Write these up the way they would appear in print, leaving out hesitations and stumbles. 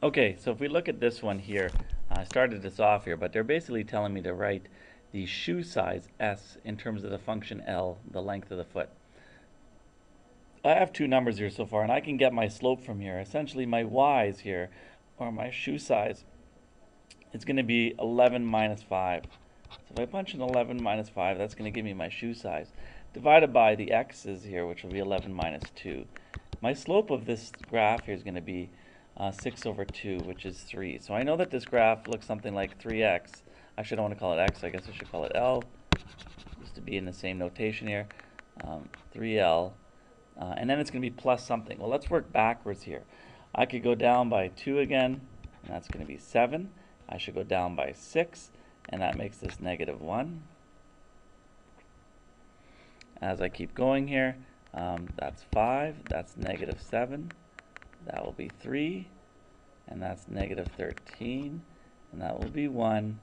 Okay, so if we look at this one here, I started this off here, but they're basically telling me to write the shoe size S in terms of the function L, the length of the foot. I have two numbers here so far, and I can get my slope from here. Essentially, my Y's here, or my shoe size, it's going to be 11 minus 5. So if I punch in 11 minus 5, that's going to give me my shoe size, divided by the x's here, which will be 11 minus 2. My slope of this graph here is going to be 6 over 2, which is 3. So I know that this graph looks something like 3x. Actually, I don't want to call it x. I guess I should call it L, just to be in the same notation here. 3L. And then it's going to be plus something. Well, let's work backwards here. I could go down by 2 again, and that's going to be 7. I should go down by 6, and that makes this negative 1. As I keep going here, that's 5, that's negative 7, that will be 3, and that's negative 13, and that will be 1,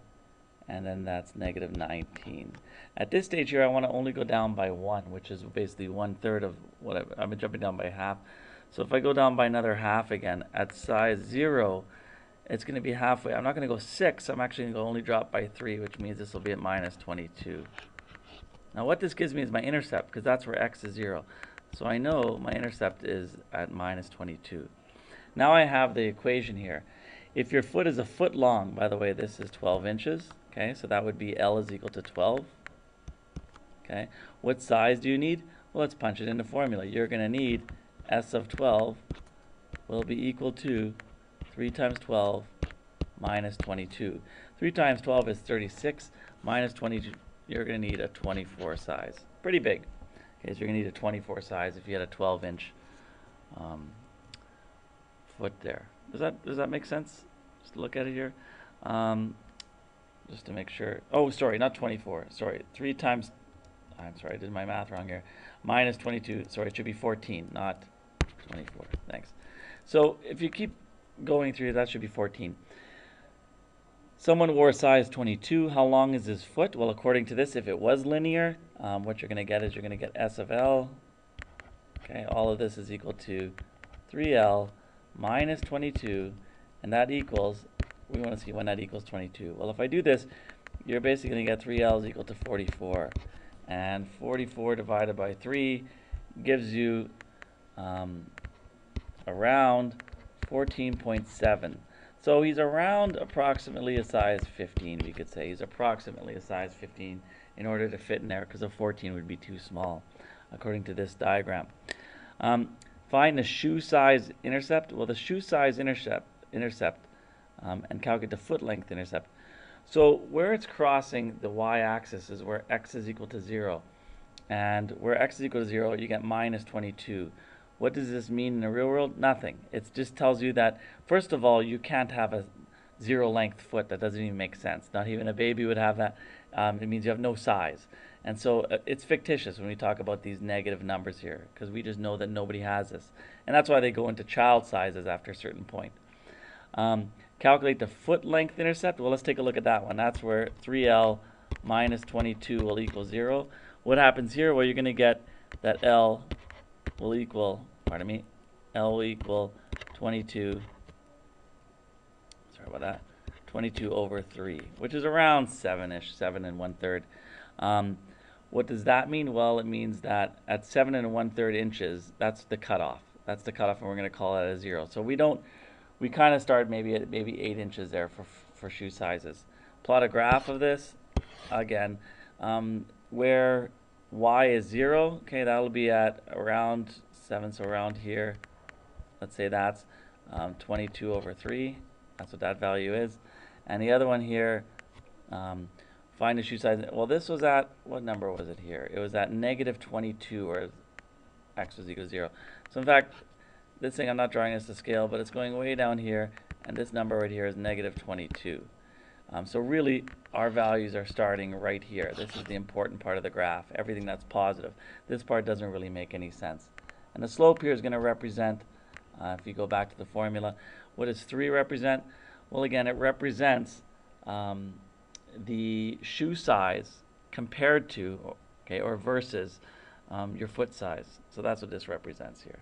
and then that's negative 19. At this stage here, I want to only go down by 1, which is basically 1/3 of what I'm jumping down by half. So if I go down by another half again, at size 0, it's going to be halfway. I'm not going to go 6, I'm actually going to only drop by 3, which means this will be at minus 22. Now what this gives me is my intercept, because that's where x is 0. So I know my intercept is at minus 22. Now I have the equation here. If your foot is a foot long, by the way, this is 12 inches. Okay, so that would be L is equal to 12. Okay, what size do you need? Well, let's punch it in the formula. You're going to need S of 12 will be equal to 3 times 12 minus 22. 3 times 12 is 36, minus 22, you're going to need a 24 size. Pretty big. Okay, so you're going to need a 24 size if you had a 12-inch foot there. Does that make sense? Just look at it here. Just to make sure. Oh, sorry, not 24. Sorry, 3 times. I'm sorry, I did my math wrong here. Minus 22. Sorry, it should be 14, not 24. Thanks. So if you keep going through, that should be 14. Someone wore a size 22. How long is his foot? Well, according to this, if it was linear, what you're going to get is you're going to get S of L. Okay, all of this is equal to 3L minus 22, and that equals, we want to see when that equals 22. Well, if I do this, you're basically going to get 3L is equal to 44. And 44 divided by 3 gives you around 14.7. So he's around approximately a size 15, we could say. He's approximately a size 15 in order to fit in there, because a 14 would be too small, according to this diagram. Find the shoe size intercept. Well, the shoe size intercept and calculate the foot length intercept. So where it's crossing the y-axis is where x is equal to 0. And where x is equal to 0, you get minus 22. What does this mean in the real world? Nothing. It just tells you that, first of all, you can't have a 0-length foot. That doesn't even make sense. Not even a baby would have that. It means you have no size. And so it's fictitious when we talk about these negative numbers here, because we just know that nobody has this. And that's why they go into child sizes after a certain point. Calculate the foot length intercept. Well, let's take a look at that one. That's where 3L minus 22 will equal 0. What happens here? Well, you're going to get that L will equal, L will equal 22, sorry about that, 22 over 3, which is around 7-ish, 7 1/3. What does that mean? Well, it means that at 7 1/3 inches, that's the cutoff. That's the cutoff, and we're going to call that a 0. So we kind of start maybe at 8 inches there for shoe sizes. Plot a graph of this, again, where y is 0, okay, that'll be at around 7, so around here. Let's say that's 22 over 3. That's what that value is. And the other one here, find the shoe size. Well, this was at, what number was it here? It was at negative 22, or x was equal to 0. So in fact, this thing, I'm not drawing this to scale, but it's going way down here, and this number right here is negative 22. So really, our values are starting right here. This is the important part of the graph, everything that's positive. This part doesn't really make any sense. And the slope here is going to represent, if you go back to the formula, what does 3 represent? Well, again, it represents the shoe size compared to, okay, or versus your foot size. So that's what this represents here.